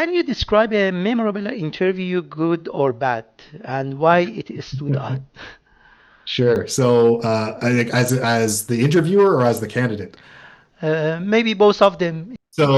can you describe a memorable interview, good or bad, and why it stood out? Sure. So, I think as the interviewer or as the candidate. Maybe both of them. So,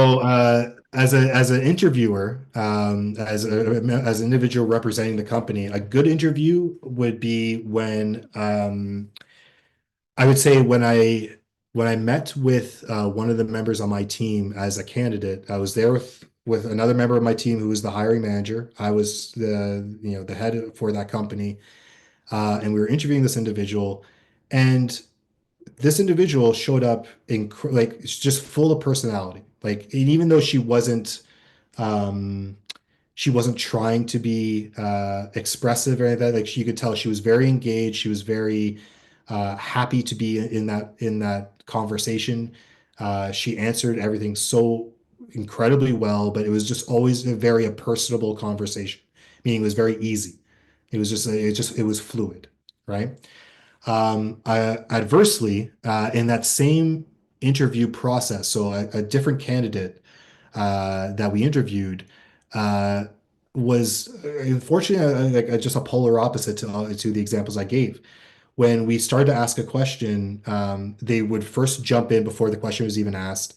as an interviewer, as an individual representing the company, a good interview would be when I would say when I met with one of the members on my team as a candidate. I was there with another member of my team who was the hiring manager. I was the head for that company, and we were interviewing this individual, and this individual showed up like just full of personality. Like, and even though um, she wasn't trying to be expressive or anything like that, like you could tell she was very engaged. She was very happy to be in that conversation. She answered everything so incredibly well, but it was just always a personable conversation, meaning it was very easy. It was fluid, right? Adversely, in that same interview process, so a different candidate that we interviewed uh, was unfortunately like just a polar opposite to the examples I gave. When we started to ask a question, they would first jump in before the question was even asked.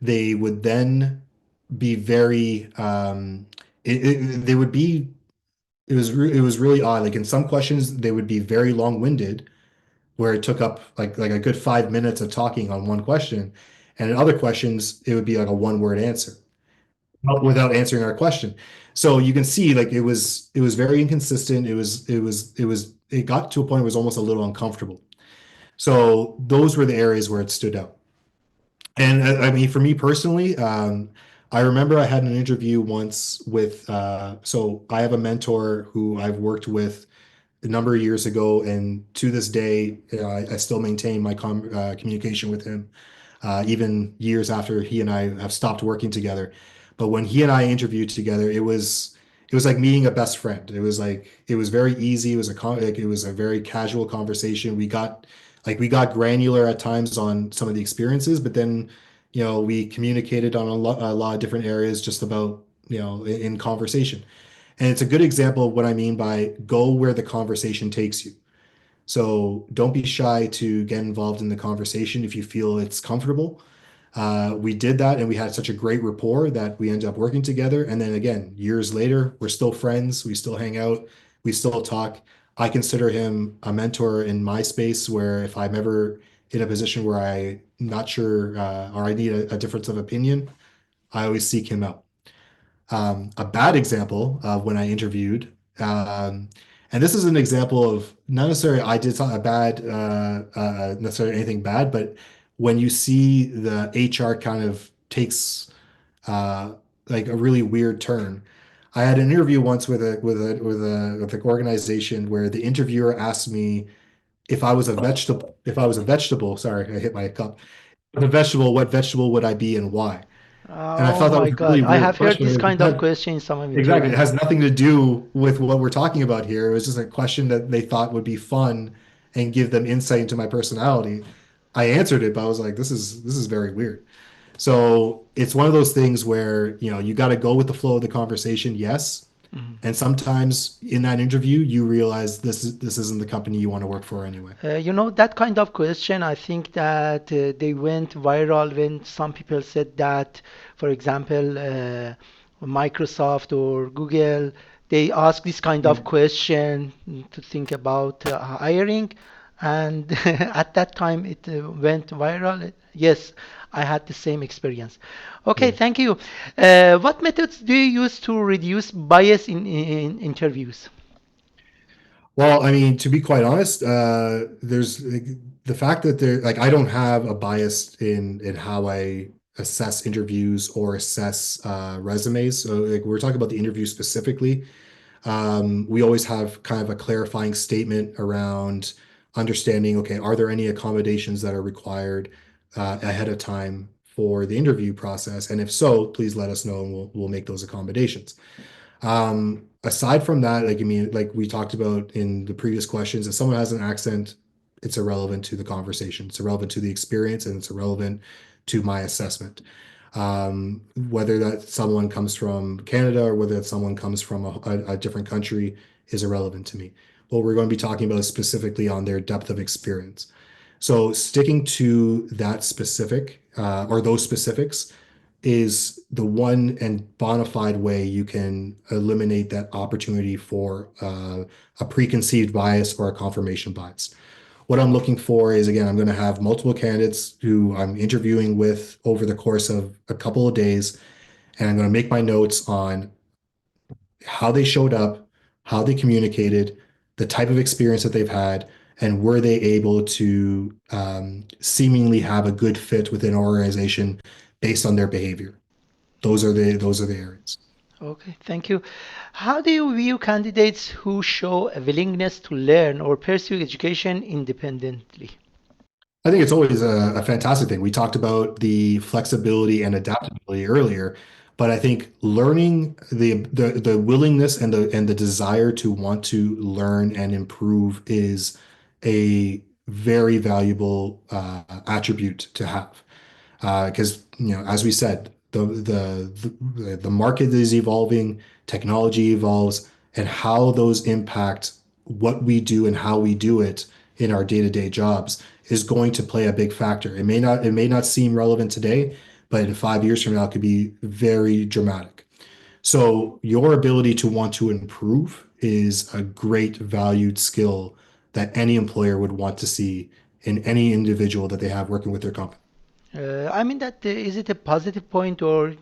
They would then be very they would be it was really odd. Like in some questions, they would be very long-winded, where it took up like a good 5 minutes of talking on one question, and in other questions, it would be like a one-word answer without answering our question. So you can see like it was very inconsistent. It got to a point where it was almost a little uncomfortable. So those were the areas where it stood out. And I mean, for me personally, I remember I had an interview once with, so I have a mentor who I've worked with a number of years ago, and to this day, I still maintain my communication with him, even years after he and I have stopped working together. But when he and I interviewed together, it was like meeting a best friend. It was very easy. It was a very casual conversation. We got granular at times on some of the experiences, but then we communicated on a lot of different areas just about in conversation. And it's a good example of what I mean by go where the conversation takes you. So don't be shy to get involved in the conversation if you feel it's comfortable. We did that, and we had such a great rapport that we ended up working together. And then again, years later, we're still friends. We still hang out. We still talk. I consider him a mentor in my space, where if I'm ever in a position where I'm not sure or I need a difference of opinion, I always seek him out. A bad example of when I interviewed, and this is an example of not necessarily I did something bad, necessarily anything bad, but when you see the HR kind of takes uh, like a really weird turn. I had an interview once with an organization where the interviewer asked me if I was a vegetable. If I was a vegetable, sorry, I hit my cup. The vegetable, what vegetable would I be and why? And I Oh thought that my was a God, really I weird have heard this question. kind of question in some Exactly. It interviews. has nothing to do with what we're talking about here. It was just a question that they thought would be fun and give them insight into my personality. I answered it, but I was like, this is very weird. So it's one of those things where, you got to go with the flow of the conversation, yes. Mhm. And sometimes in that interview, you realize this isn't the company you want to work for anyway. That kind of question, I think that they went viral when some people said that, for example, Microsoft or Google, they ask this kind of question to think about hiring, and at that time it went viral. Yes, I had the same experience. Okay, Yeah. thank you. What methods do you use to reduce bias in interviews? Well, I mean, to be quite honest, there's like, the fact that I don't have a bias in how I assess interviews or assess resumes. So like we're talking about the interview specifically. We always have kind of a clarifying statement around understanding, okay, are there any accommodations that are required ahead of time for the interview process? And if so, please let us know and we'll make those accommodations. Aside from that, like I mean, like we talked about in the previous questions, if someone has an accent, it's irrelevant to the conversation. It's irrelevant to the experience, and it's irrelevant to my assessment. Whether that someone comes from Canada or whether that someone comes from a different country is irrelevant to me. What we're going to be talking about is specifically on their depth of experience. So sticking to that specific or those specifics is the one and bona fide way you can eliminate that opportunity for a preconceived bias or a confirmation bias. What I'm looking for is, again, I'm going to have multiple candidates who I'm interviewing with over the course of a couple of days, and I'm going to make my notes on how they showed up, how they communicated, the type of experience that they've had, and were they able to seemingly have a good fit within an organization based on their behavior. Those are the areas. Okay, thank you. How do you view candidates who show a willingness to learn or pursue education independently? I think it's always a fantastic thing. We talked about the flexibility and adaptability earlier, but I think learning the willingness and the desire to want to learn and improve is a very valuable attribute to have. Because as we said, the market is evolving, technology evolves, and how those impact what we do and how we do it in our day-to-day jobs is going to play a big factor. It may not seem relevant today, but in 5 years from now, it could be very dramatic. So your ability to want to improve is a great valued skill that any employer would want to see in any individual that they have working with their company. I mean that is it a positive point or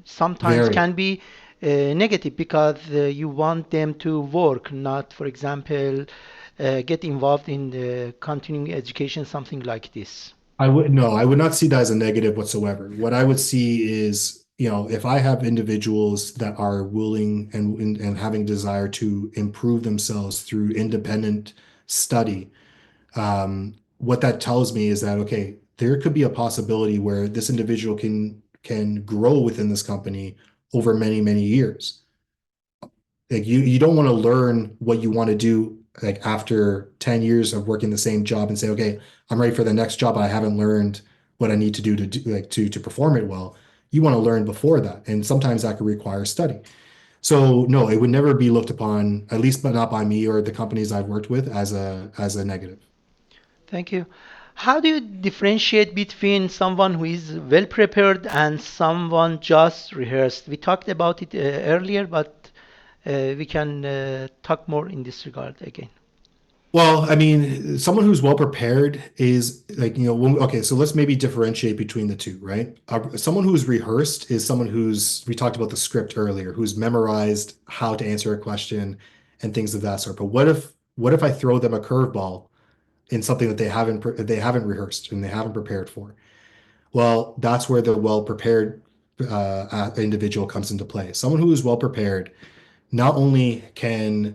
sometimes Very. can be negative because you want them to work, not, for example, get involved in the continuing education, something like this. I would not see that as a negative whatsoever. What I would see is, if I have individuals that are willing and having desire to improve themselves through independent study, what that tells me is that, okay, there could be a possibility where this individual can grow within this company over many, many years. Like you don't want to learn what you want to do like after 10 years of working the same job and say, okay, I'm ready for the next job. I haven't learned what I need to do to perform it well. You want to learn before that. And sometimes that could require study. So no, it would never be looked upon, at least but not by me or the companies I've worked with, as a negative. Thank you. How do you differentiate between someone who is well prepared and someone just rehearsed? We talked about it earlier, but we can talk more in this regard again. Well, I mean, someone who's well prepared is like, okay, so let's maybe differentiate between the two, right? Someone who's rehearsed is someone we talked about the script earlier, who's memorized how to answer a question and things of that sort. But what if I throw them a curveball in something that they haven't rehearsed and they haven't prepared for? Well, that's where the well prepared individual comes into play. Someone who is well prepared not only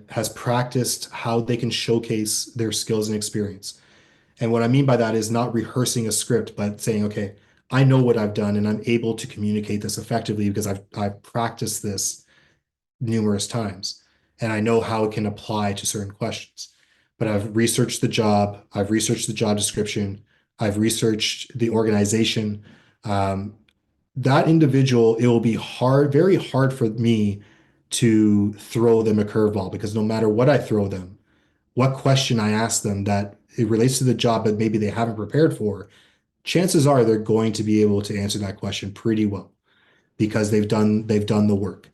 has practiced how they can showcase their skills and experience. And what I mean by that is not rehearsing a script, but saying, okay, I know what I've done and I'm able to communicate this effectively because I've practiced this numerous times and I know how it can apply to certain questions. But I've researched the job, I've researched the job description, I've researched the organization. That individual, it will be very hard for me to throw them a curveball because no matter what I throw them, what question I ask them that it relates to the job that maybe they haven't prepared for, chances are they're going to be able to answer that question pretty well because they've done the work.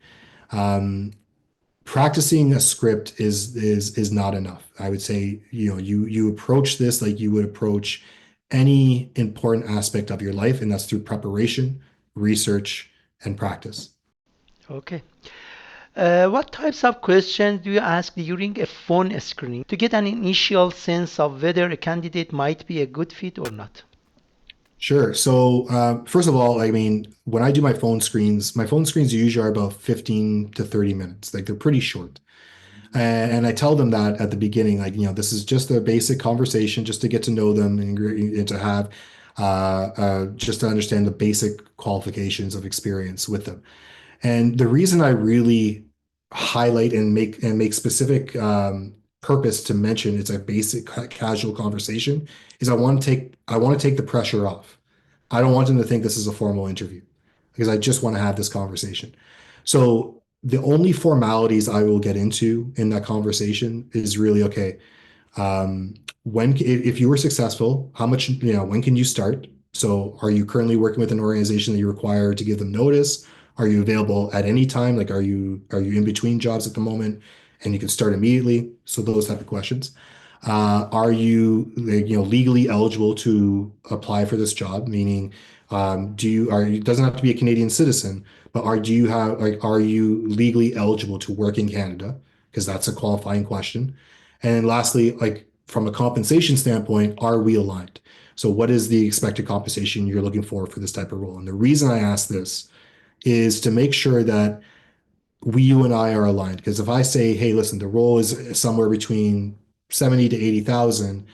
Practicing a script is not enough. I would say, you approach this like you would approach any important aspect of your life, and that's through preparation, research, and practice. Okay. What types of questions do you ask during a phone screening to get an initial sense of whether a candidate might be a good fit or not? Sure. So, first of all, I mean, when I do my phone screens usually are about 15 to 30 minutes. Like they're pretty short. And I tell them that at the beginning, like, this is just a basic conversation just to get to know them and to have just to understand the basic qualifications of experience with them. And the reason I really highlight and make specific purpose to mention it's a basic casual conversation is I want to take the pressure off. I don't want them to think this is a formal interview. because I just want to have this conversation. So the only formalities I will get into in that conversation is really, okay, if you were successful, how much, when can you start? So are you currently working with an organization that you require to give them notice? Are you available at any time? Like, are you in between jobs at the moment and you can start immediately? So those type of questions. Are you legally eligible to apply for this job? Meaning, it doesn't have to be a Canadian citizen, but are you legally eligible to work in Canada? Because that's a qualifying question. And lastly, like from a compensation standpoint, are we aligned? So what is the expected compensation you're looking for this type of role? And the reason I ask this is to make sure that you and I are aligned. Because if I say, hey, listen, the role is somewhere between 70 to 80,000,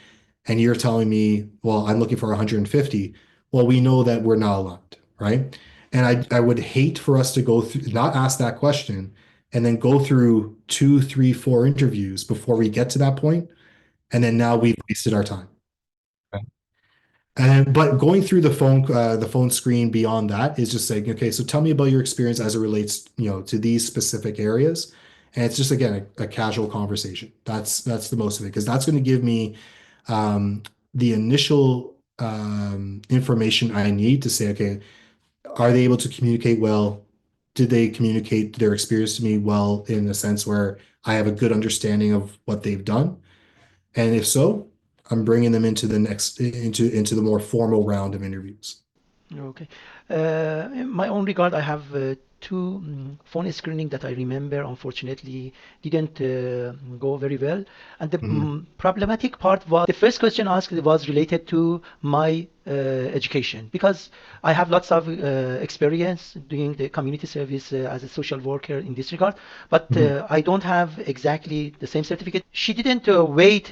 and you're telling me, well, I'm looking for 150, well, we know that we're not aligned, right? And I would hate for us to go through, not ask that question, and then go through 2, 3, 4 interviews before we get to that point, and then now we've wasted our time. But going through the phone screen beyond that is just saying, okay, so tell me about your experience as it relates, to these specific areas. And it's just, again, a casual conversation. That's the most of it, because that's going to give me the initial information I need to say, okay, are they able to communicate well? Did they communicate their experience to me well, in a sense where I have a good understanding of what they've done? And if so, I'm bringing them into the more formal round of interviews. Okay. In my own regard, I have two phone screening that I remember, unfortunately, didn't go very well. And the problematic part was the first question asked was related to my education, because I have lots of experience doing the community service as a social worker in this regard, but I don't have exactly the same certificate. She didn't wait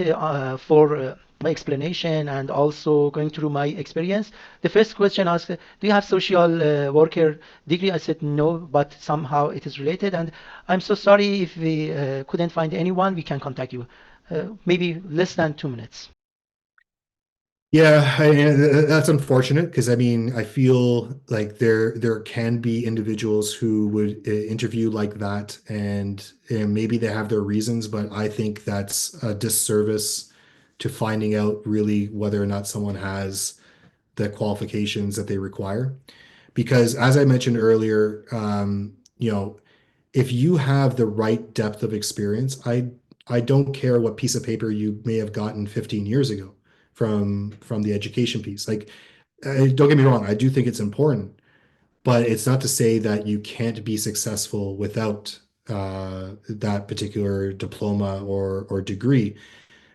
for my explanation and also going through my experience. The first question asked, do you have social worker degree? I said no, but somehow it is related. And I'm so sorry if we couldn't find anyone, we can contact you. Maybe less than 2 minutes. Yeah, that's unfortunate, because I mean, I feel like there can be individuals who would interview like that, and maybe they have their reasons, but I think that's a disservice to finding out really whether or not someone has the qualifications that they require. Because as I mentioned earlier, if you have the right depth of experience, I don't care what piece of paper you may have gotten 15 years ago from the education piece. Like, don't get me wrong, I do think it's important, but it's not to say that you can't be successful without that particular diploma or degree.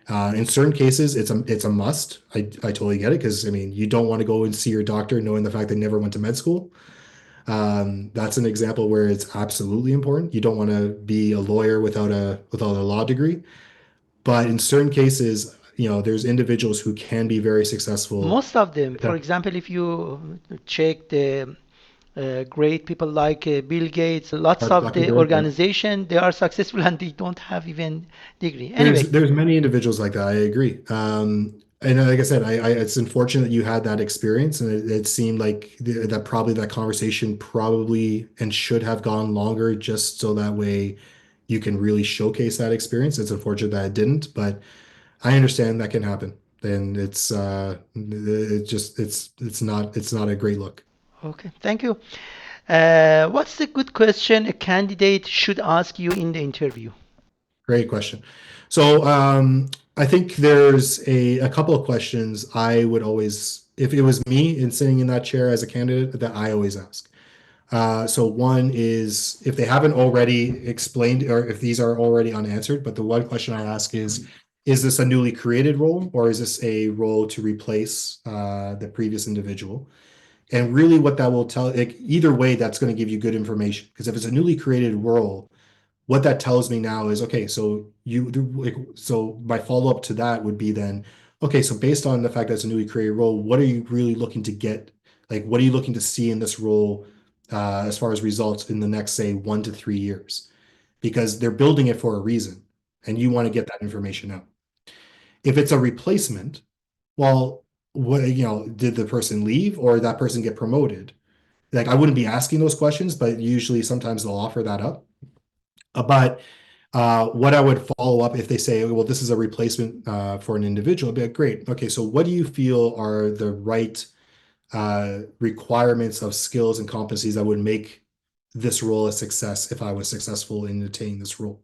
In certain cases, it's a must. I totally get it, because I mean, you don't want to go and see your doctor knowing the fact they never went to med school. That's an example where it's absolutely important. You don't want to be a lawyer without a law degree. But in certain cases, there's individuals who can be very successful. Most of them, for example, if you check the great people like Bill Gates, lots of the organization, they are successful and they don't have even degree. Anyway, there's many individuals like that. I agree. And like I said, it's unfortunate that you had that experience, and it seemed like that probably that conversation probably and should have gone longer, just so that way you can really showcase that experience. It's unfortunate that it didn't, but I understand that can happen. And it's not a great look. Okay, thank you. What's the good question a candidate should ask you in the interview? Great question. So I think there's a couple of questions I would always, if it was me and sitting in that chair as a candidate, that I always ask. So one is, if they haven't already explained, or if these are already unanswered, but the one question I ask is this a newly created role, or is this a role to replace the previous individual? And really what that will tell, like, either way, that's going to give you good information. Because if it's a newly created role, what that tells me now is, okay, so my follow-up to that would be then, okay, so based on the fact that it's a newly created role, what are you really looking to get? Like, what are you looking to see in this role as far as results in the next, say, 1 to 3 years? Because they're building it for a reason, and you want to get that information out. If it's a replacement, well, did the person leave or that person get promoted? like I wouldn't be asking those questions, but usually sometimes they'll offer that up. But what I would follow up if they say, well, this is a replacement for an individual, I'd be like, great. Okay, so what do you feel are the right requirements of skills and competencies that would make this role a success if I was successful in attaining this role?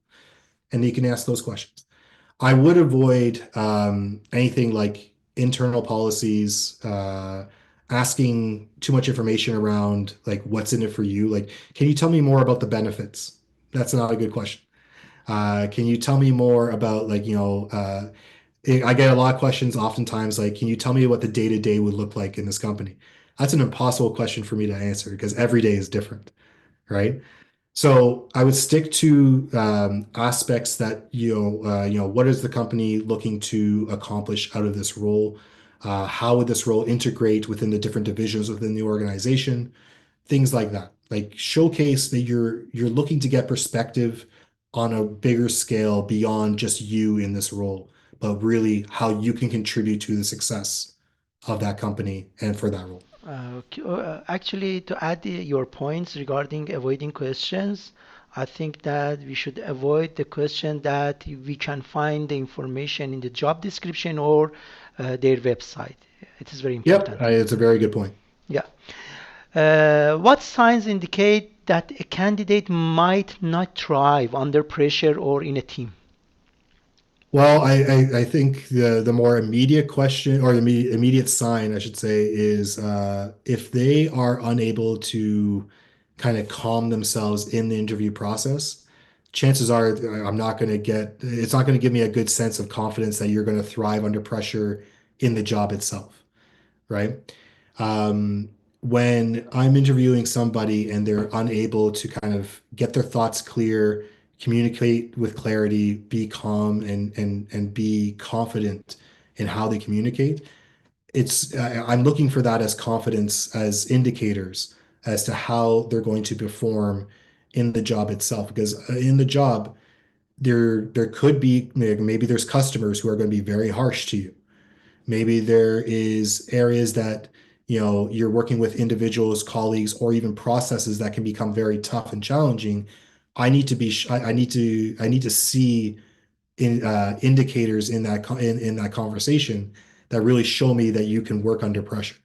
And you can ask those questions. I would avoid anything like internal policies, asking too much information around like what's in it for you. Like, can you tell me more about the benefits? That's not a good question. Can you tell me more about like, I get a lot of questions oftentimes like, can you tell me what the day-to-day would look like in this company? That's an impossible question for me to answer because every day is different, right? So I would stick to aspects that, what is the company looking to accomplish out of this role? How would this role integrate within the different divisions within the organization? Things like that. Like showcase that you're looking to get perspective on a bigger scale beyond just you in this role, but really how you can contribute to the success of that company and for that role. Actually, to add your points regarding avoiding questions, I think that we should avoid the question that we can find the information in the job description or their website. It is very Yep, important. it's a very good point. Yeah. What signs indicate that a candidate might not thrive under pressure or in a team? Well, I think the more immediate question or the immediate sign, I should say, is if they are unable to kind of calm themselves in the interview process, chances are it's not going to give me a good sense of confidence that you're going to thrive under pressure in the job itself, right? Um, when I'm interviewing somebody and they're unable to kind of get their thoughts clear, communicate with clarity, be calm and be confident in how they communicate, I'm looking for that as confidence as indicators as to how they're going to perform in the job itself. Because in the job, there could be maybe there's customers who are going to be very harsh to you. Maybe there is areas that you're working with individuals, colleagues, or even processes that can become very tough and challenging. I need to see indicators in that conversation that really show me that you can work under pressure.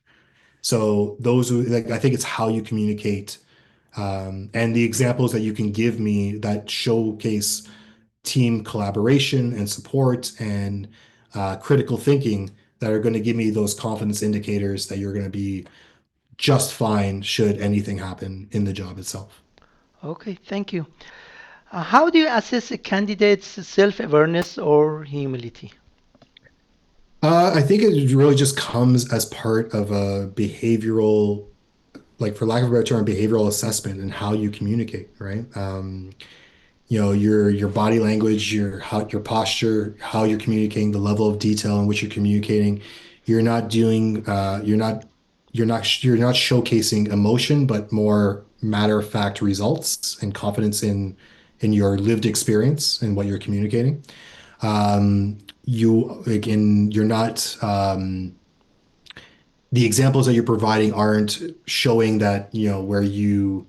So I think it's how you communicate, and the examples that you can give me that showcase team collaboration and support and critical thinking that are going to give me those confidence indicators that you're going to be just fine should anything happen in the job itself. Okay, thank you. How do you assess a candidate's self-awareness or humility? I think it really just comes as part of a behavioral, like for lack of a better term, behavioral assessment and how you communicate, right? Your body language, your posture, how you're communicating, the level of detail in which you're communicating. You're not doing you're not showcasing emotion, but more matter of fact results and confidence in your lived experience and what you're communicating. You're not the examples that you're providing aren't showing that, where you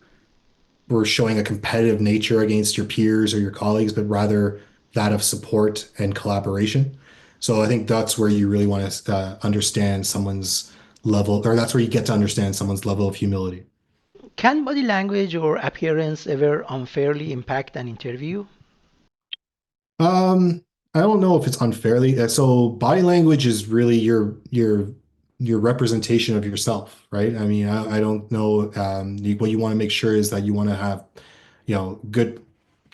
were showing a competitive nature against your peers or your colleagues, but rather that of support and collaboration. So I think that's where you really want to understand someone's level, or that's where you get to understand someone's level of humility. Can body language or appearance ever unfairly impact an interview? I don't know if it's unfairly. So body language is really your representation of yourself, right? I mean, I don't know. What you want to make sure is that you want to have, good,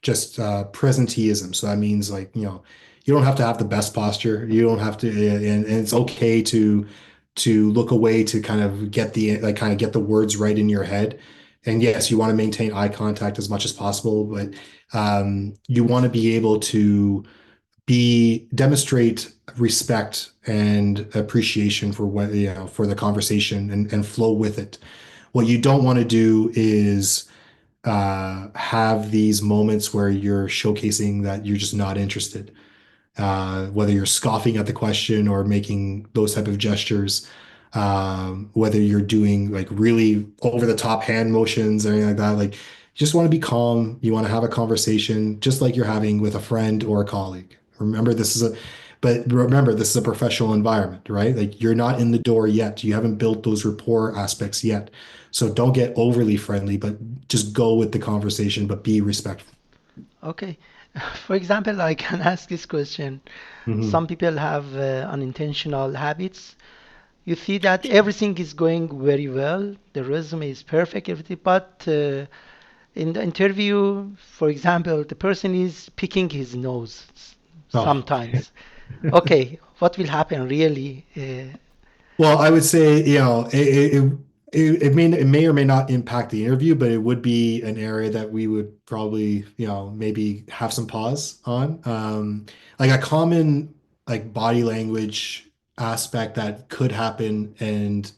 just presenteeism. So that means like, you don't have to have the best posture. You don't have to, and it's okay to look away to kind of get the words right in your head. And yes, you want to maintain eye contact as much as possible, but you want to be able to demonstrate respect and appreciation for for the conversation and flow with it. What you don't want to do is have these moments where you're showcasing that you're just not interested, whether you're scoffing at the question or making those type of gestures. whether you're doing like really over the top hand motions or anything like that. Like, you just want to be calm. You want to have a conversation just like you're having with a friend or a colleague. Remember, this is a professional environment, right? Like, you're not in the door yet. You haven't built those rapport aspects yet. So don't get overly friendly, but just go with the conversation, but be respectful. Okay. For example, I can ask this question. Some Mhm. people have unintentional habits. You see that everything is going very well, the resume is perfect, everything, but in the interview, for example, the person is picking his nose Oh. sometimes. Okay, what will happen really? Well, I would say, it may or may not impact the interview, but it would be an area that we would probably, maybe have some pause on. Like a common like body language aspect that could happen and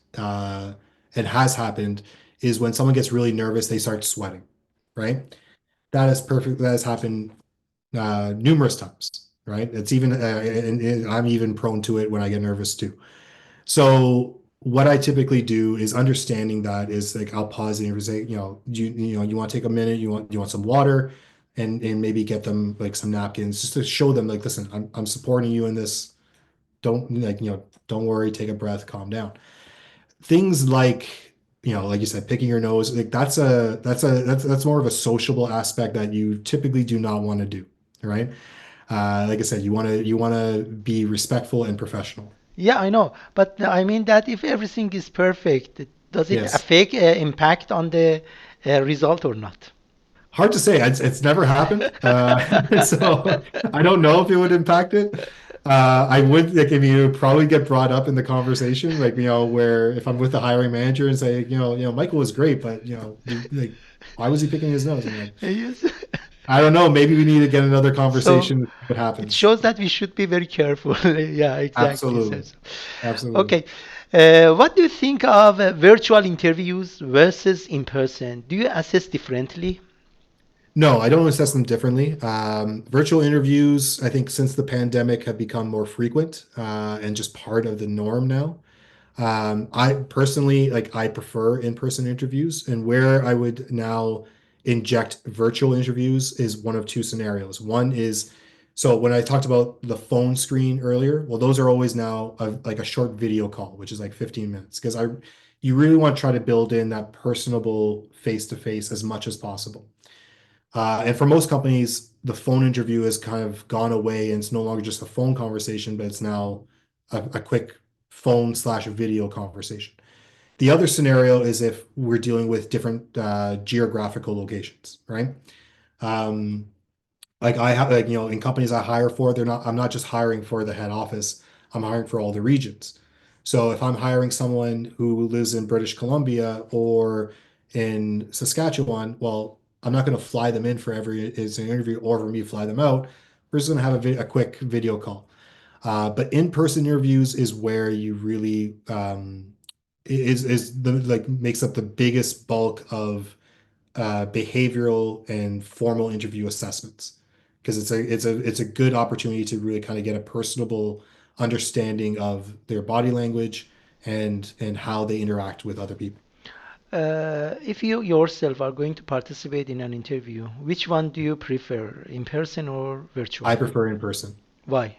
has happened is when someone gets really nervous, they start sweating, right? That is perfect. That has happened numerous times, right? It's even and I'm even prone to it when I get nervous too. So what I typically do is understanding that is like I'll pause and say, you want to take a minute, you want some water and maybe get them like some napkins just to show them like, listen, I'm supporting you in this. Don't worry, take a breath, calm down. Things like, like you said, picking your nose, like that's more of a sociable aspect that you typically do not want to do, right? Like I said, you want to be respectful and professional. Yeah, I know, but I mean that if everything is perfect, does it Yes. affect impact on the result or not? Hard to say. It's never happened. So I don't know if it would impact it. I would like, I mean, it would probably get brought up in the conversation, like, where if I'm with the hiring manager and say, Michael was great, but like, why was he picking his nose? I'm like, Yes. I don't know. Maybe we need to get another So conversation. What it happens? shows that we should be very careful. Yeah, exactly. So, Absolutely. so. Absolutely. Okay. What do you think of virtual interviews versus in person? Do you assess differently? No, I don't assess them differently. Virtual interviews, I think since the pandemic have become more frequent, and just part of the norm now. I personally, like, I prefer in-person interviews, and where I would now inject virtual interviews is one of two scenarios. One is, so when I talked about the phone screen earlier, well, those are always now like a short video call, which is like 15 minutes, because you really want to try to build in that personable face-to-face as much as possible. And for most companies, the phone interview has kind of gone away and it's no longer just a phone conversation, but it's now a quick phone/video conversation. The other scenario is if we're dealing with different geographical locations, right? Um, like I have, like, in companies I hire for, I'm not just hiring for the head office, I'm hiring for all the regions. So if I'm hiring someone who lives in British Columbia or in Saskatchewan, well, I'm not going to fly them in for every is an interview or for me to fly them out. We're just going to have a quick video call. But in-person interviews is where you really is the like makes up the biggest bulk of behavioral and formal interview assessments because it's a good opportunity to really kind of get a personable understanding of their body language and how they interact with other people. If you yourself are going to participate in an interview, which one do you prefer, in person or virtual? I prefer in person. Why?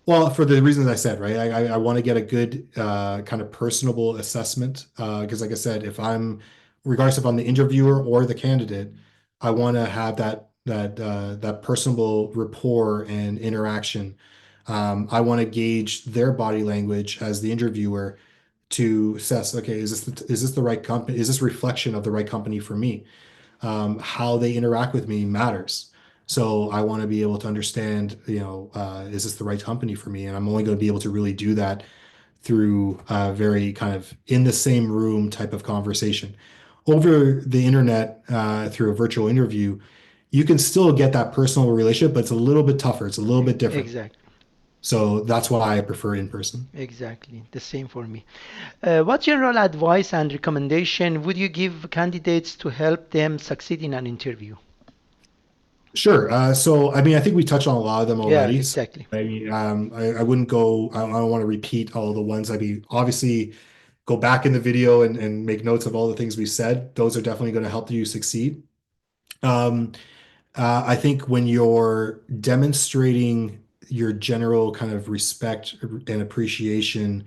Well, for the reasons I said, right? I want to get a good kind of personable assessment because, like I said, regardless if I'm the interviewer or the candidate, I want to have that personable rapport and interaction. I want to gauge their body language as the interviewer to assess, okay, is this the right company? Is this reflection of the right company for me? How they interact with me matters. So I want to be able to understand, is this the right company for me? And I'm only going to be able to really do that through a very kind of in the same room type of conversation. Over the internet, through a virtual interview, you can still get that personal relationship, but it's a little bit tougher. It's a little bit different. Exactly. So that's why I prefer in person. Exactly. The same for me. What general advice and recommendation would you give candidates to help them succeed in an interview? Sure. So, I mean, I think we touched on a lot of them Yeah, already. So, exactly. I mean, I wouldn't go, I don't want to repeat all the ones. I mean, obviously, go back in the video and make notes of all the things we said. Those are definitely going to help you succeed. Um, I think when you're demonstrating your general kind of respect and appreciation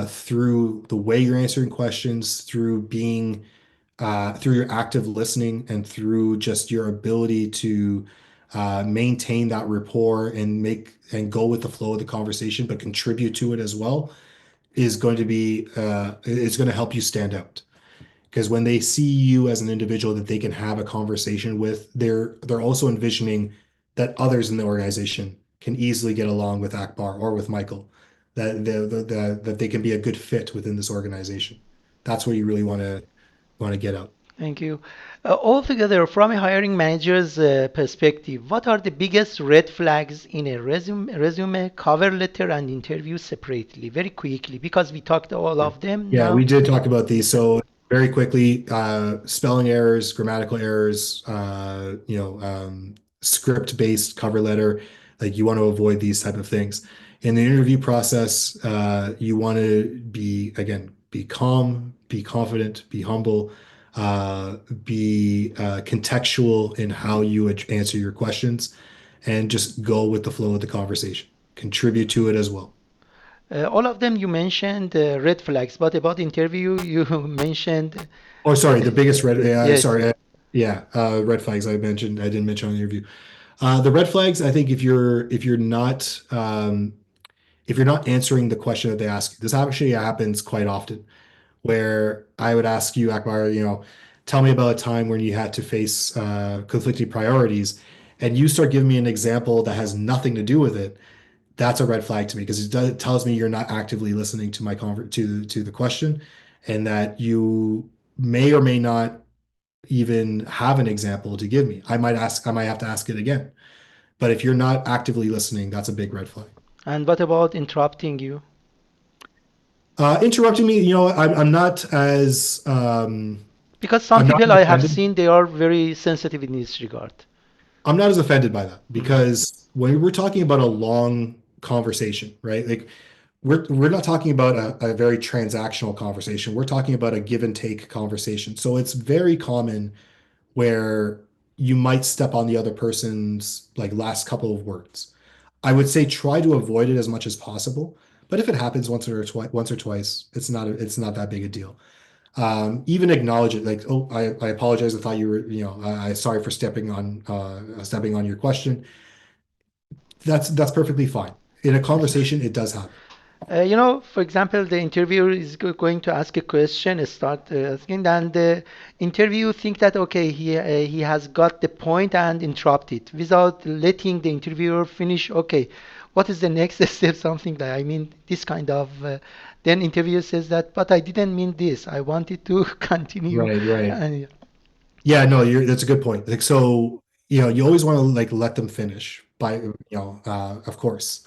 through the way you're answering questions, through your active listening, and through just your ability to maintain that rapport and make and go with the flow of the conversation, but contribute to it as well, is going to be it's going to help you stand out. Because when they see you as an individual that they can have a conversation with, they're also envisioning that others in the organization can easily get along with Akbar or with Michael, that they can be a good fit within this organization. That's what you really want to get out. Thank you. Altogether, from a hiring manager's perspective, what are the biggest red flags in a resume, cover letter, and interview separately? Very quickly, because we talked all of them Yeah, we now. did talk about these. So very quickly, spelling errors, grammatical errors, script-based cover letter, like you want to avoid these type of things. In the interview process, you want to again, be calm, be confident, be humble, be contextual in how you answer your questions, and just go with the flow of the conversation. Contribute to it as well. All of them you mentioned red flags, but about interview you mentioned Oh, sorry, the biggest red, yes. sorry, red flags I didn't mention on the interview. The red flags, I think if you're not answering the question that they ask you, this actually happens quite often, where I would ask you, Akbar, tell me about a time when you had to face conflicting priorities, and you start giving me an example that has nothing to do with it. That's a red flag to me because it tells me you're not actively listening to to the question, and that you may or may not even have an example to give me. I might have to ask it again. But if you're not actively listening, that's a big red flag. And what about interrupting you? Interrupting me, I'm not Because some I'm not people as I have offended. seen they are very sensitive in this regard. I'm not as offended by that Mhm. because when we're talking about a long conversation, right? Like we're not talking about a very transactional conversation. We're talking about a give and take conversation. So it's very common where you might step on the other person's like last couple of words. I would say try to avoid it as much as possible. But if it happens once or twice, it's not that big a deal. Even acknowledge it, like, oh, I apologize. I thought you were, I sorry for stepping on your question. That's perfectly fine. In a Yes. conversation, it does happen. For example, the interviewer is going to ask a question, start asking, and the interview think that okay, he has got the point and interrupt it without letting the interviewer finish. Okay, what is the next step? Something like I mean this kind of. Then interviewer says that, but I didn't mean this. I wanted to continue. Right, right. And Yeah, no, that's a good point. Like, so, you always want to like let them finish of course.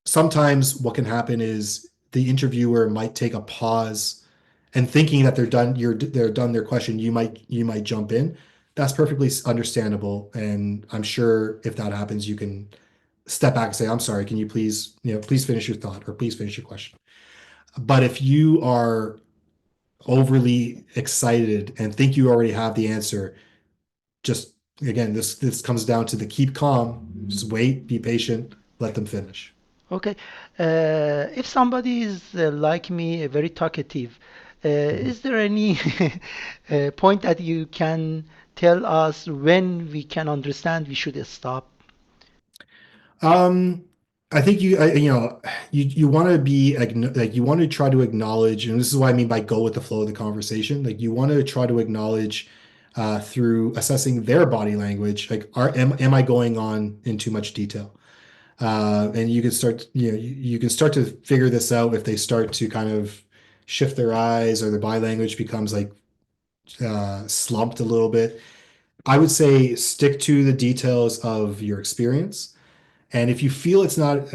Sometimes what can happen is the interviewer might take a pause and thinking that they're done their question, you might jump in. That's perfectly understandable. And I'm sure if that happens, you can step back and say, I'm sorry, can you please finish your thought or please finish your question. But if you are overly excited and think you already have the answer, just again, this comes down to the keep calm, just wait, be patient, let them finish. okay, if somebody is like me, very talkative, Mhm. is there any point that you can tell us when we can understand we should stop? Um, I think you want to like you want to try to acknowledge, and this is what I mean by go with the flow of the conversation. Like you want to try to acknowledge through assessing their body language, like am I going on in too much detail? And you can start to figure this out if they start to kind of shift their eyes or their body language becomes like slumped a little bit. I would say stick to the details of your experience. And if you feel it's not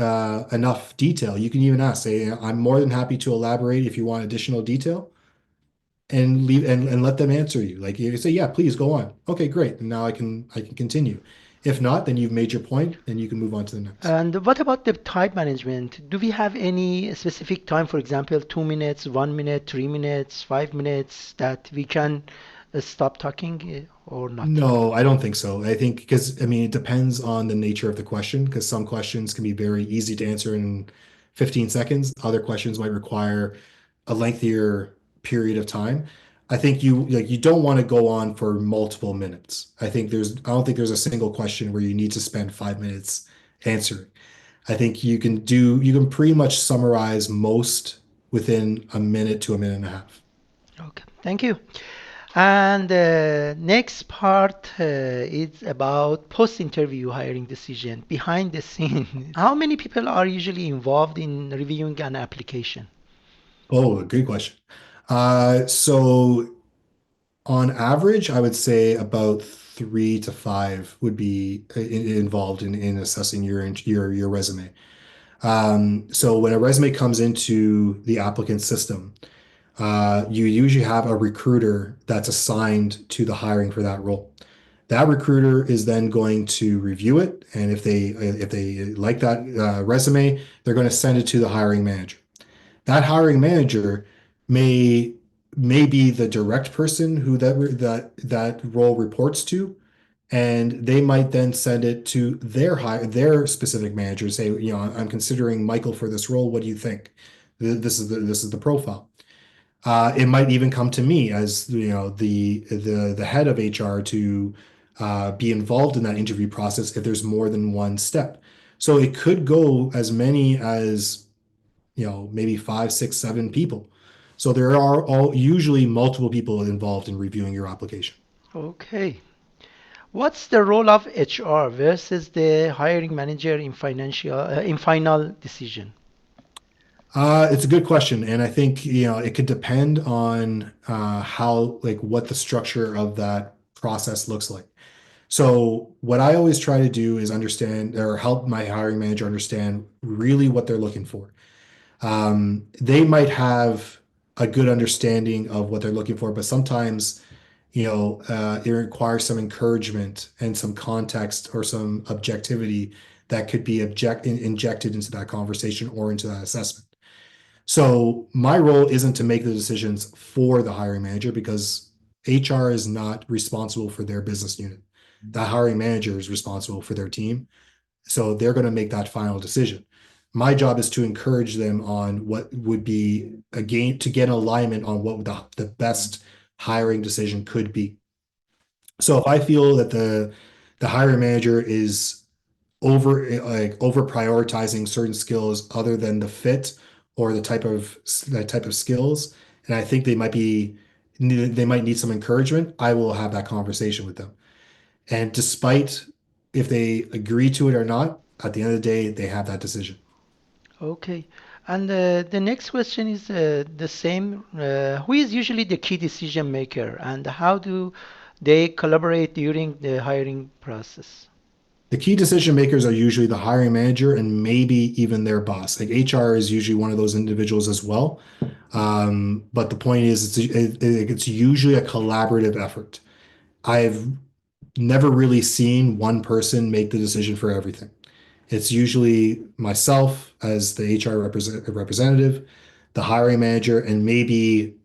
enough detail, you can even ask, say, I'm more than happy to elaborate if you want additional detail. and leave and let them answer you. Like you say, yeah, please go on. Okay, great. And now I can continue. If not, then you've made your point and you can move on to the next. And what about the time management? Do we have any specific time, for example, 2 minutes, 1 minute, 3 minutes, 5 minutes, that we can stop talking or not? No, I don't think so. I think because I mean it depends on the nature of the question because some questions can be very easy to answer in 15 seconds. Other questions might require a lengthier period of time. I think you don't want to go on for multiple minutes. I don't think there's a single question where you need to spend 5 minutes answering. I think you can pretty much summarize most within a minute to a minute and a half. Okay, thank you. And the next part is about post-interview hiring decision, behind the scene. How many people are usually involved in reviewing an application? Oh, good question. So on average, I would say about 3 to 5 would be involved in assessing your resume. So when a resume comes into the applicant system, you usually have a recruiter that's assigned to the hiring for that role. That recruiter is then going to review it, and if they like that resume, they're going to send it to the hiring manager. That hiring manager may may be the direct person who that role reports to, and they might then send it to their specific manager, say, I'm considering Michael for this role. What do you think? This is the profile. It might even come to me as the head of HR to be involved in that interview process if there's more than one step. So it could go as many as maybe 5, 6, 7 people. So there are usually multiple people involved in reviewing your application. Okay. What's the role of HR versus the hiring manager in final decision? It's a good question, and I think it could depend on how like what the structure of that process looks like. So what I always try to do is understand or help my hiring manager understand really what they're looking for. They might have a good understanding of what they're looking for, but sometimes, it requires some encouragement and some context or some objectivity that could be injected into that conversation or into that assessment. So my role isn't to make the decisions for the hiring manager because HR is not responsible for their business unit. The hiring manager is responsible for their team. So they're going to make that final decision. My job is to encourage them on what would be to get alignment on what the best hiring decision could be. So if I feel that the hiring manager is over prioritizing certain skills other than the fit or the type of skills, and I think they might need some encouragement, I will have that conversation with them. And despite if they agree to it or not, at the end of the day, they have that decision. Okay. And the next question is the same. Who is usually the key decision maker, and how do they collaborate during the hiring process? The key decision makers are usually the hiring manager and maybe even their boss. Like HR is usually one of those individuals as well. But the point is, it's usually a collaborative effort. I've never really seen one person make the decision for everything. It's usually myself as the HR representative, the hiring manager, and maybe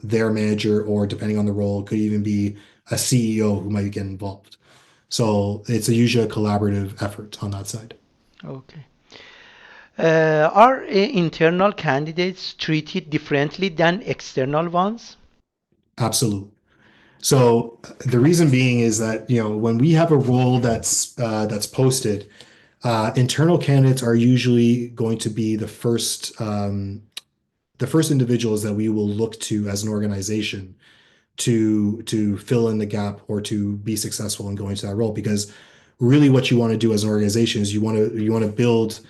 their manager, or depending on the role, could even be a CEO who might get involved. So it's usually a collaborative effort on that side. Okay. Are internal candidates treated differently than external ones? Absolutely. So the reason being is that when we have a role that's posted, internal candidates are usually going to be the first individuals that we will look to as an organization to fill in the gap or to be successful in going to that role. Because really what you want to do as an organization is you want to build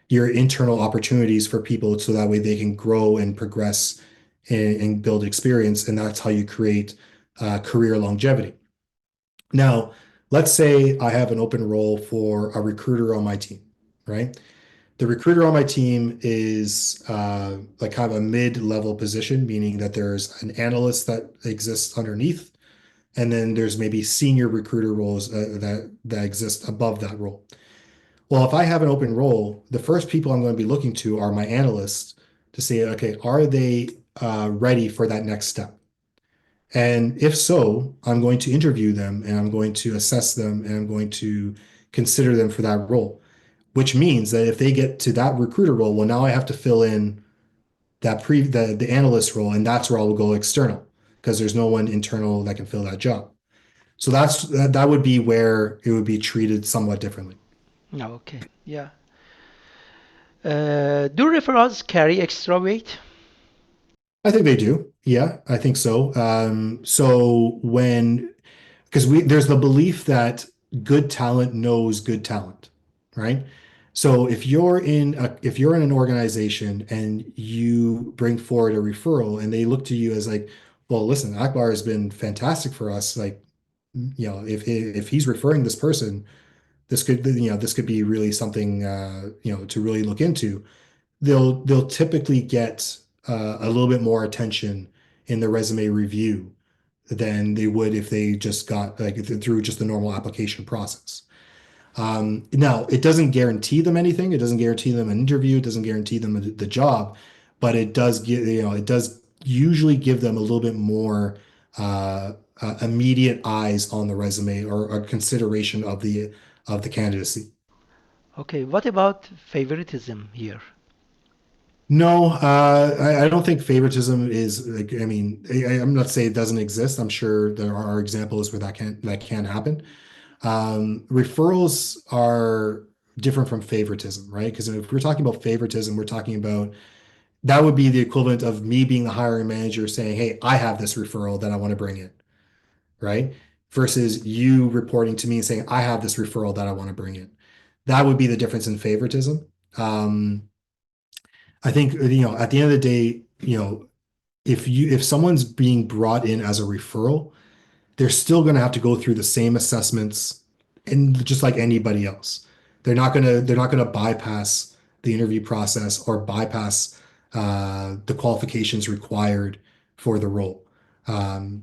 your internal opportunities for people so that way they can grow and progress and build experience, and that's how you create career longevity. Now, let's say I have an open role for a recruiter on my team, right? The recruiter on my team is like kind of a mid-level position, meaning that there's an analyst that exists underneath, and then there's maybe senior recruiter roles that exist above that role. Well, if I have an open role, the first people I'm going to be looking to are my analysts to say, okay, are they ready for that next step? And if so, I'm going to interview them and I'm going to assess them and I'm going to consider them for that role, which means that if they get to that recruiter role, well, now I have to fill in the analyst role, and that's where I'll go external because there's no one internal that can fill that job. So that would be where it would be treated somewhat differently. Okay, yeah. Do referrals carry extra weight? I think they do. Yeah, I think so. Because there's the belief that good talent knows good talent, right? So if you're in an organization and you bring forward a referral and they look to you as like, well, listen, Akbar has been fantastic for us. Like, if he's referring this person, this could be really something to really look into. They'll typically get a little bit more attention in the resume review than they would if they just got like through just the normal application process. Now, it doesn't guarantee them anything. It doesn't guarantee them an interview. It doesn't guarantee them the job, but it does it does usually give them a little bit more immediate eyes on the resume or consideration of the candidacy. Okay, what about favoritism here? No, I don't think favoritism is like, I mean, I'm not saying it doesn't exist. I'm sure there are examples where that can happen. Referrals are different from favoritism, right? Because if we're talking about favoritism, we're talking about that would be the equivalent of me being the hiring manager saying, hey, I have this referral that I want to bring in, right? Versus you reporting to me and saying, I have this referral that I want to bring in. That would be the difference in favoritism. I think, at the end of the day, if someone's being brought in as a referral, they're still going to have to go through the same assessments and just like anybody else. They're not going to bypass the interview process or bypass the qualifications required for the role.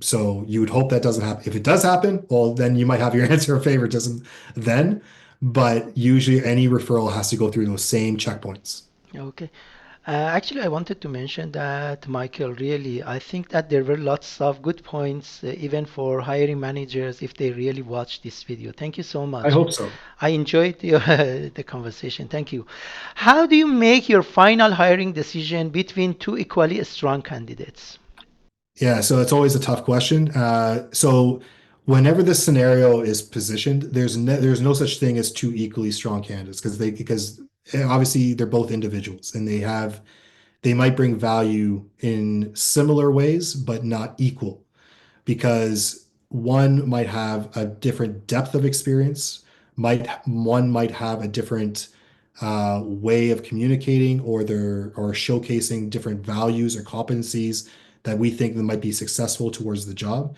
So you would hope that doesn't happen. If it does happen, well, then you might have your answer of favoritism then. But usually any referral has to go through those same checkpoints. Okay. Actually, I wanted to mention that, Michael, really, I think that there were lots of good points, even for hiring managers, if they really watch this video. Thank you so I much. hope so. I enjoyed the conversation. Thank you. How do you make your final hiring decision between two equally strong candidates? Yeah, so it's always a tough question. So whenever this scenario is positioned, there's no such thing as two equally strong candidates because obviously they're both individuals and they might bring value in similar ways, but not equal because one might have a different depth of experience, one might have a different way of communicating or showcasing different values or competencies that we think that might be successful towards the job.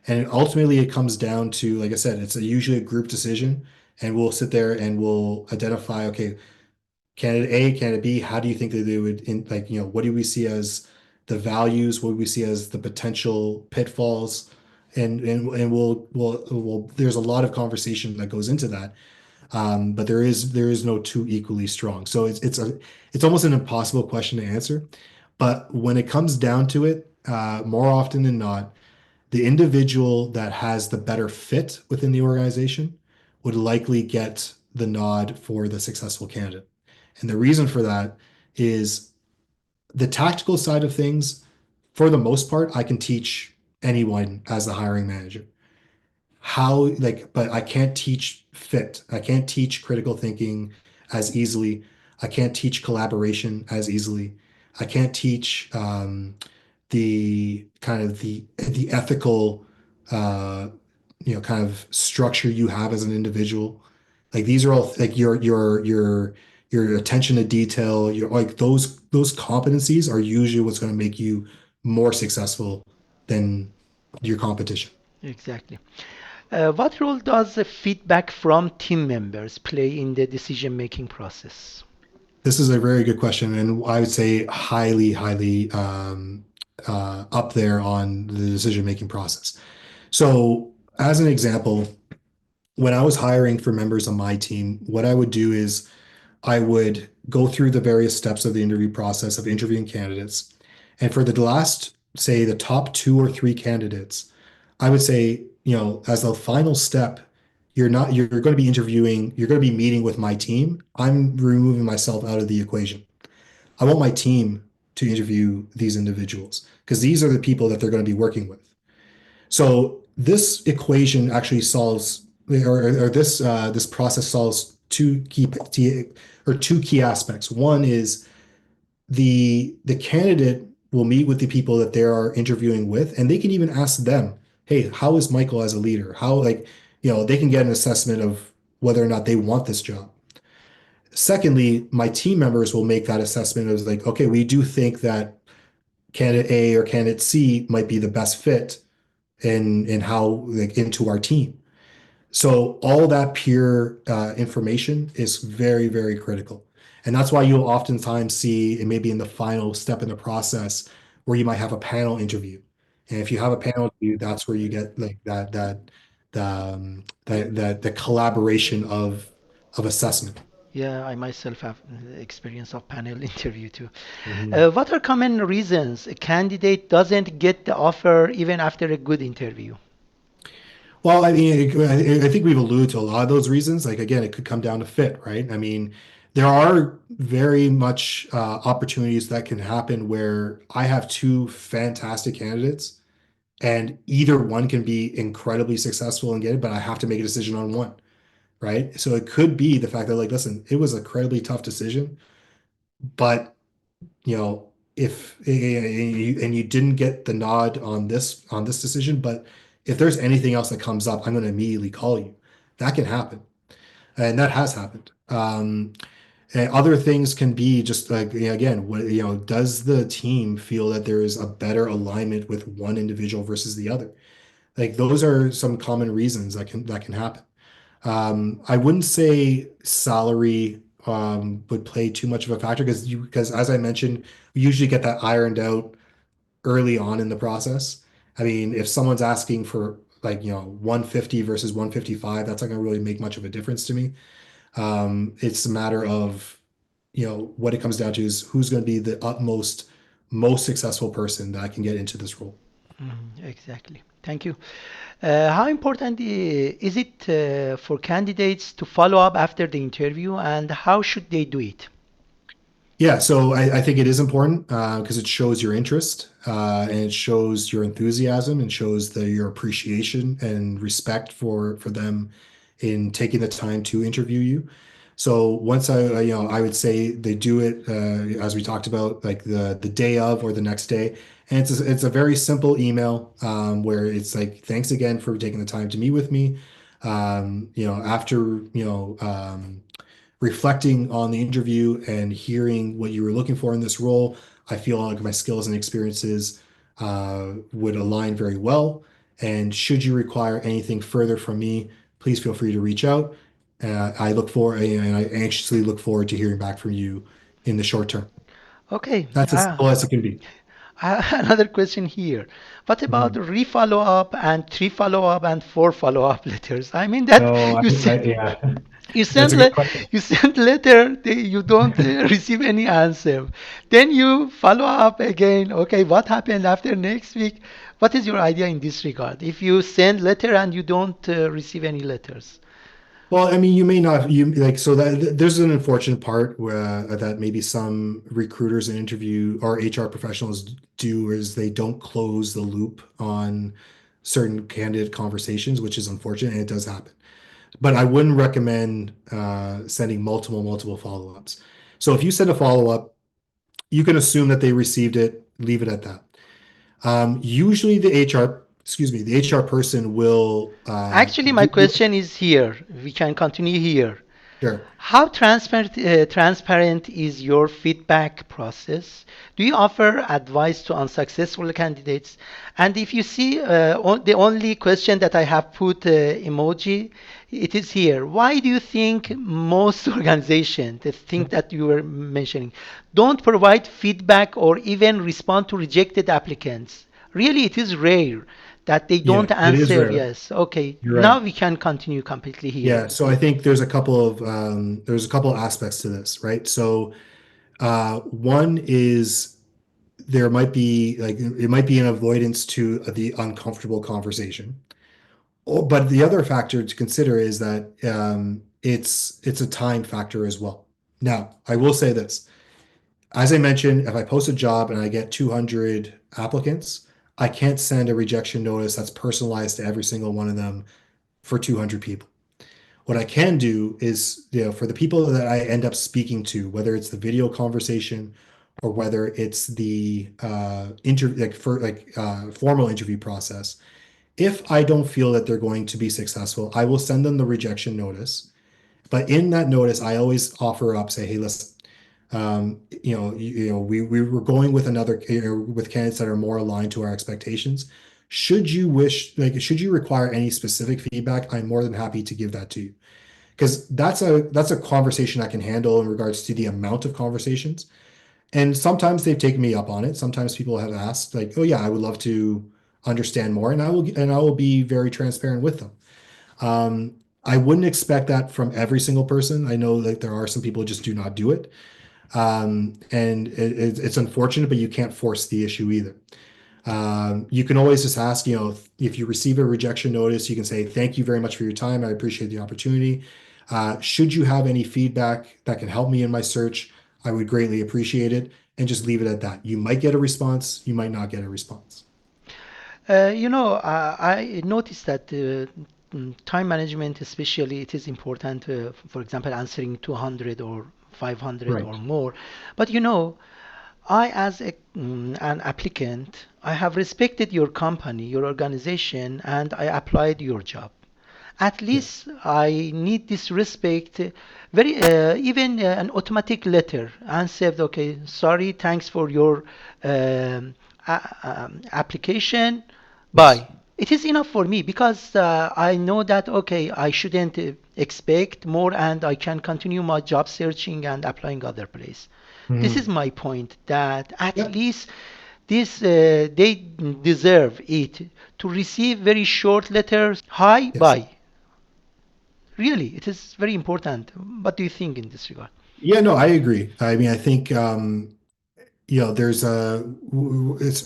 And ultimately, it comes down to, like I said, it's usually a group decision, and we'll sit there and we'll identify, okay, candidate A, candidate B, how do you think that they would what do we see as the values? What do we see as the potential pitfalls? And we'll there's a lot of conversation that goes into that. But there is no two equally strong. So it's almost an impossible question to answer. But when it comes down to it, more often than not, the individual that has the better fit within the organization would likely get the nod for the successful candidate. And the reason for that is the tactical side of things, for the most part, I can teach anyone as the hiring manager. But I can't teach fit. I can't teach critical thinking as easily. I can't teach collaboration as easily. I can't teach the kind of the ethical kind of structure you have as an individual. Like these are all like your attention to detail, your like those competencies are usually what's going to make you more successful than your competition. Exactly. What role does the feedback from team members play in the decision-making process? This is a very good question, and I would say highly up there on the decision-making process. So, as an example, when I was hiring for members on my team, what I would do is I would go through the various steps of the interview process of interviewing candidates. And for the last, say, the top 2 or 3 candidates, I would say, as the final step, you're going to be interviewing, you're going to be meeting with my team. I'm removing myself out of the equation. I want my team to interview these individuals because these are the people that they're going to be working with. So this equation actually solves, or this process solves two key aspects. One is the candidate will meet with the people that they are interviewing with, and they can even ask them, "Hey, how is Michael as a leader? How they can get an assessment of whether or not they want this job." Secondly, my team members will make that assessment of like, okay, we do think that candidate A or candidate C might be the best fit in how into our team. So all that peer information is very critical. And that's why you'll oftentimes see, and maybe in the final step in the process, where you might have a panel interview. And if you have a panel interview, that's where you get like the collaboration of assessment. Yeah, I myself have experience of panel interview too. Mhm. What are common reasons a candidate doesn't get the offer even after a good interview? Well, I mean, I think we've alluded to a lot of those reasons. Like again, it could come down to fit, right? I mean, there are very much opportunities that can happen where I have 2 fantastic candidates, and either one can be incredibly successful and get it, but I have to make a decision on one, right? So it could be the fact that like, listen, it was an incredibly tough decision, but if and you didn't get the nod on this decision, but if there's anything else that comes up, I'm going to immediately call you. That can happen, and that has happened. And other things can be just like, again, does the team feel that there is a better alignment with one individual versus the other? Like those are some common reasons that can happen. I wouldn't say salary would play too much of a factor because as I mentioned, we usually get that ironed out early on in the process. I mean, if someone's asking for like 150 versus 155, that's not gonna really make much of a difference to me. It's a matter of what it comes down to is who's going to be the most successful person that I can get into this role. Exactly. Thank you. How important is it for candidates to follow up after the interview, and how should they do it? Yeah, so I think it is important because it shows your interest and it shows your enthusiasm and shows your appreciation and respect for them in taking the time to interview you. So once I would say they do it as we talked about, like the day of or the next day, and it's a very simple email where it's like, thanks again for taking the time to meet with me. After reflecting on the interview and hearing what you were looking for in this role, I feel like my skills and experiences would align very well. And should you require anything further from me, please feel free to reach out. I anxiously look forward to hearing back from you in the short term. Okay. That's as simple as it can be. Another question here. What about Mhm. re-follow up and 3 follow up and 4 follow up letters? I mean that No, you send yeah, you that's send a good question. you send letter, you don't receive any answer. Then you follow up again. Okay, what happened after next week? What is your idea in this regard? If you send letter and you don't receive any letters. Well, I mean, you may not, you like, so that there's an unfortunate part where that maybe some recruiters and interview or HR professionals do is they don't close the loop on certain candidate conversations, which is unfortunate and it does happen. But I wouldn't recommend sending multiple follow-ups. So if you send a follow-up, you can assume that they received it, leave it at that. Usually the HR person will Actually, my do. question is here. We can continue here. Sure. How transparent is your feedback process? Do you offer advice to unsuccessful candidates? And if you see the only question that I have put emoji, it is here. Why do you think most organizations, the thing that you were mentioning, don't provide feedback or even respond to rejected applicants? Really, it is rare that they Yeah, don't it is answer rare. yes. Okay, You're now right. we can continue completely here. Yeah, so I think there's a couple of aspects to this, right? So one is there might be like it might be an avoidance to the uncomfortable conversation. But the other factor to consider is that it's a time factor as well. Now, I will say this. As I mentioned, if I post a job and I get 200 applicants, I can't send a rejection notice that's personalized to every single one of them for 200 people. What I can do is, for the people that I end up speaking to, whether it's the video conversation or whether it's the formal interview process, if I don't feel that they're going to be successful, I will send them the rejection notice. But in that notice, I always offer up, say, hey, listen, we were going with with candidates that are more aligned to our expectations. Should you require any specific feedback, I'm more than happy to give that to you. Because that's a conversation I can handle in regards to the amount of conversations. And sometimes they've taken me up on it. Sometimes people have asked, like, oh yeah, I would love to understand more, and I will be very transparent with them. I wouldn't expect that from every single person. I know that there are some people who just do not do it. And it's unfortunate, but you can't force the issue either. You can always just ask, if you receive a rejection notice, you can say, thank you very much for your time. I appreciate the opportunity. Should you have any feedback that can help me in my search, I would greatly appreciate it. And just leave it at that. You might get a response, you might not get a response. I noticed that time management, especially, it is important. For example, answering 200 or 500 or Right. more. But I, as an applicant, I have respected your company, your organization, and I applied your job. At Yeah. least I need this respect. Very even an automatic letter and said, okay, sorry, thanks for your application. Yes. Bye. It is enough for me because I know that okay, I shouldn't expect more, and I can continue my job searching and applying other place. This is Mhm. my point that at Yeah. least this they deserve it to receive very short letters. Hi, Yes. bye. Really, it is very important. What do you think in this regard? Yeah, no, I agree. I mean, I think there's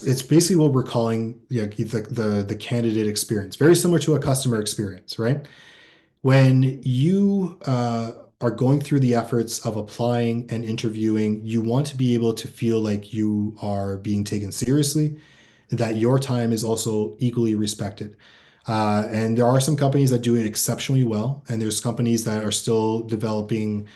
it's basically what we're calling the candidate experience, very similar to a customer experience, right? When you are going through the efforts of applying and interviewing, you want to be able to feel like you are being taken seriously, that your time is also equally respected. And there are some companies that do it exceptionally well, and there's companies that are still developing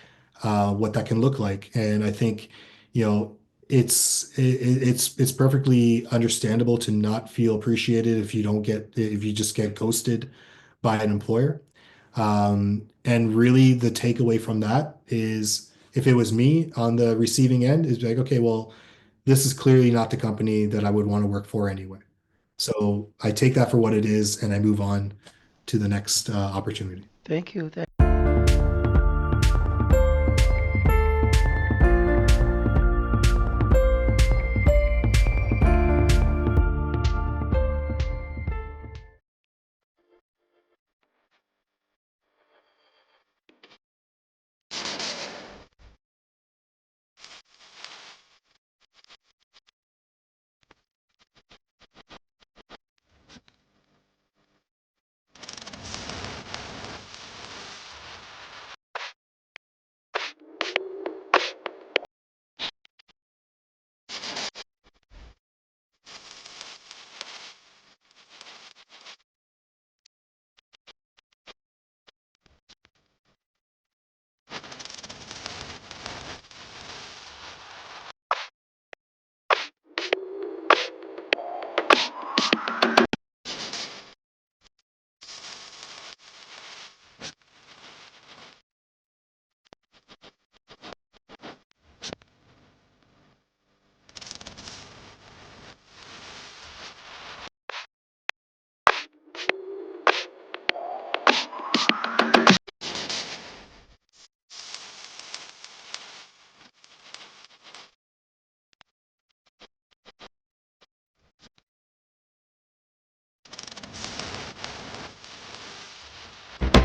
what that can look like. And I think, you know, it's perfectly understandable to not feel appreciated if you just get ghosted by an employer. And really the takeaway from that is if it was me on the receiving end, is like, okay, well, this is clearly not the company that I would want to work for anyway. So I take that for what it is and I move on to the next opportunity. Thank you.